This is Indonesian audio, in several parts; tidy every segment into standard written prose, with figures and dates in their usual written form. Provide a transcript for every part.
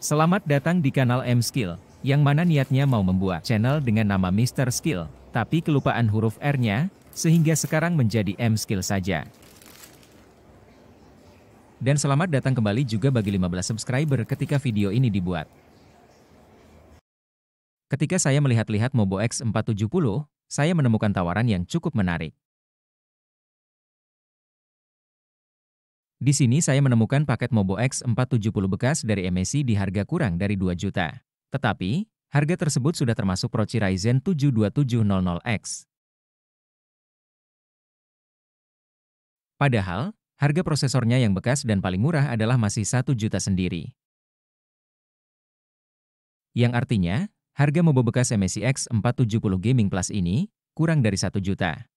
Selamat datang di kanal M-Skill, yang mana niatnya mau membuat channel dengan nama Mr. Skill, tapi kelupaan huruf R-nya, sehingga sekarang menjadi M-Skill saja. Dan selamat datang kembali juga bagi 15 subscriber ketika video ini dibuat. Ketika saya melihat-lihat Mobo X470, saya menemukan tawaran yang cukup menarik. Di sini saya menemukan paket Mobo X470 bekas dari MSI di harga kurang dari 2 juta. Tetapi, harga tersebut sudah termasuk proci Ryzen 7 2700X. Padahal, harga prosesornya yang bekas dan paling murah adalah masih 1 juta sendiri. Yang artinya, harga Mobo bekas MSI X470 Gaming Plus ini kurang dari 1 juta.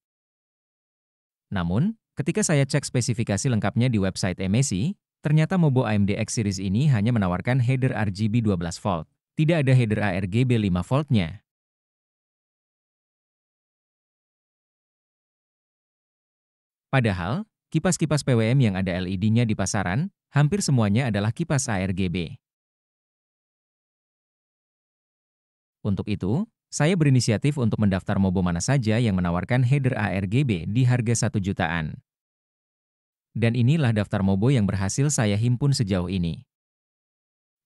Namun, ketika saya cek spesifikasi lengkapnya di website MSI, ternyata Mobo AMD X Series ini hanya menawarkan header RGB 12 volt. Tidak ada header ARGB 5 voltnya. Padahal, kipas-kipas PWM yang ada LED-nya di pasaran, hampir semuanya adalah kipas ARGB. Untuk itu, saya berinisiatif untuk mendaftar Mobo mana saja yang menawarkan header ARGB di harga 1 jutaan. Dan inilah daftar Mobo yang berhasil saya himpun sejauh ini.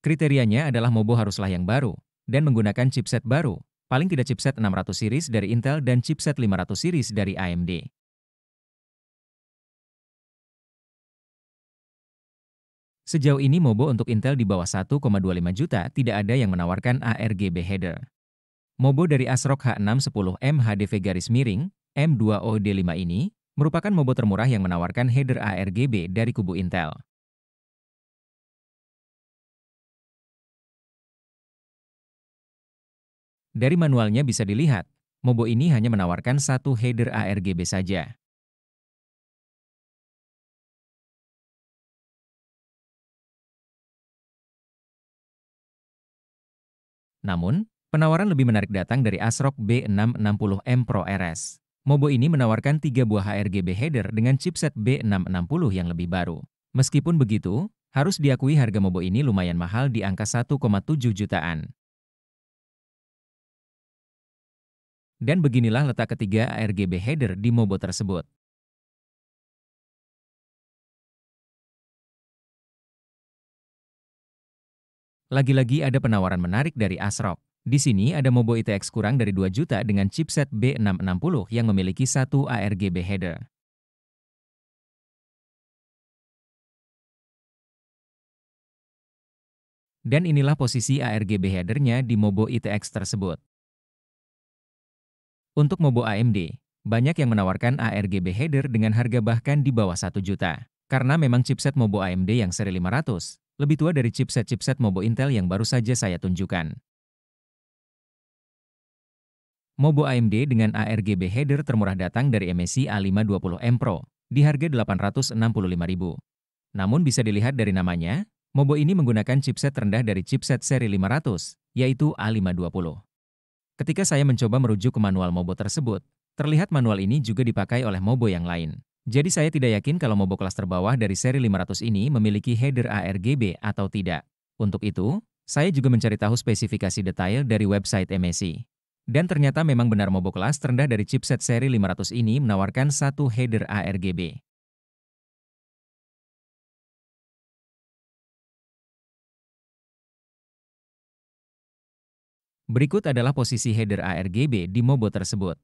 Kriterianya adalah Mobo haruslah yang baru, dan menggunakan chipset baru, paling tidak chipset 600 series dari Intel dan chipset 500 series dari AMD. Sejauh ini Mobo untuk Intel di bawah 1,25 juta tidak ada yang menawarkan ARGB header. Mobo dari ASRock H610M HDV M2OD5 ini merupakan Mobo termurah yang menawarkan header ARGB dari kubu Intel. Dari manualnya bisa dilihat, Mobo ini hanya menawarkan satu header ARGB saja. Namun, penawaran lebih menarik datang dari ASRock B660M Pro RS. Mobo ini menawarkan 3 buah ARGB header dengan chipset B660 yang lebih baru. Meskipun begitu, harus diakui harga Mobo ini lumayan mahal di angka 1,7 jutaan. Dan beginilah letak ketiga ARGB header di Mobo tersebut. Lagi-lagi ada penawaran menarik dari ASRock. Di sini ada Mobo ITX kurang dari 2 juta dengan chipset B660 yang memiliki satu ARGB header. Dan inilah posisi ARGB headernya di Mobo ITX tersebut. Untuk Mobo AMD, banyak yang menawarkan ARGB header dengan harga bahkan di bawah 1 juta. Karena memang chipset Mobo AMD yang seri 500, lebih tua dari chipset-chipset Mobo Intel yang baru saja saya tunjukkan. Mobo AMD dengan ARGB header termurah datang dari MSI A520M Pro, di harga 865.000. Namun bisa dilihat dari namanya, Mobo ini menggunakan chipset rendah dari chipset seri 500, yaitu A520. Ketika saya mencoba merujuk ke manual Mobo tersebut, terlihat manual ini juga dipakai oleh Mobo yang lain. Jadi saya tidak yakin kalau Mobo kelas terbawah dari seri 500 ini memiliki header ARGB atau tidak. Untuk itu, saya juga mencari tahu spesifikasi detail dari website MSI. Dan ternyata memang benar Mobo kelas terendah dari chipset seri 500 ini menawarkan satu header ARGB. Berikut adalah posisi header ARGB di Mobo tersebut.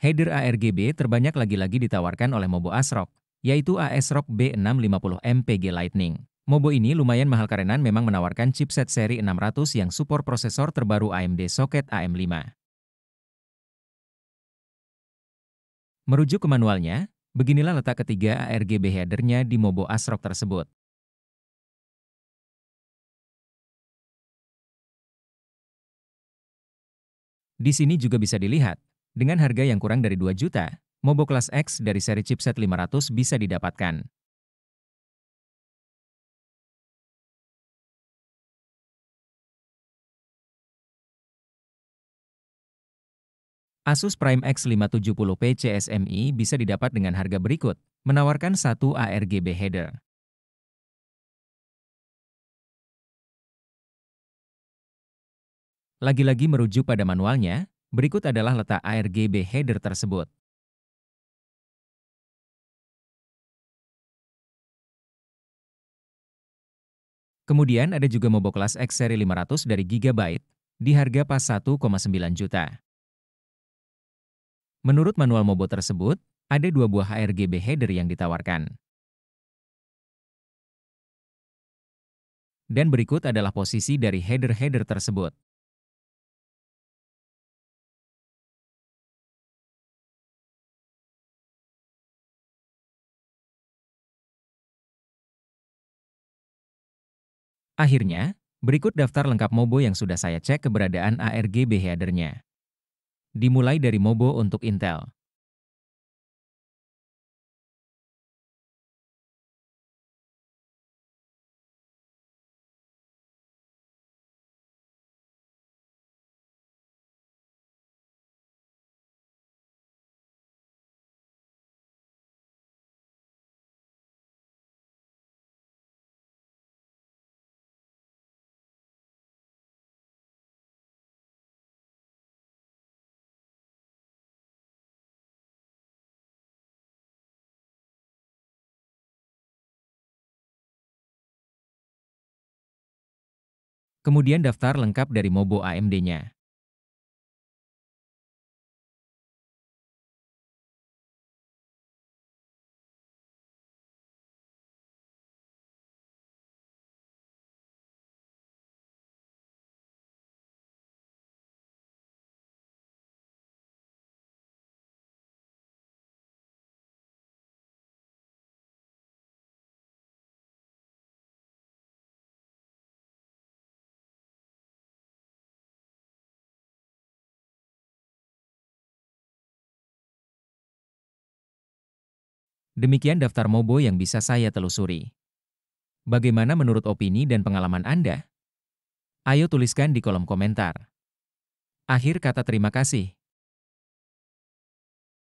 Header ARGB terbanyak lagi-lagi ditawarkan oleh Mobo ASRock, yaitu ASRock B650M PG Lightning. Mobo ini lumayan mahal karena memang menawarkan chipset seri 600 yang support prosesor terbaru AMD Socket AM5. Merujuk ke manualnya, beginilah letak ketiga ARGB headernya di Mobo ASRock tersebut. Di sini juga bisa dilihat, dengan harga yang kurang dari 2 juta, Mobo kelas X dari seri chipset 500 bisa didapatkan. Asus Prime X570P CSMI bisa didapat dengan harga berikut, menawarkan satu ARGB header. Lagi-lagi merujuk pada manualnya, berikut adalah letak ARGB header tersebut. Kemudian ada juga Mobo kelas X seri 500 dari Gigabyte, di harga pas 1,9 juta. Menurut manual Mobo tersebut, ada dua buah ARGB header yang ditawarkan. Dan berikut adalah posisi dari header-header tersebut. Akhirnya, berikut daftar lengkap Mobo yang sudah saya cek keberadaan ARGB headernya. Dimulai dari Mobo untuk Intel. Kemudian daftar lengkap dari Mobo AMD-nya. Demikian daftar Mobo yang bisa saya telusuri. Bagaimana menurut opini dan pengalaman Anda? Ayo tuliskan di kolom komentar. Akhir kata terima kasih.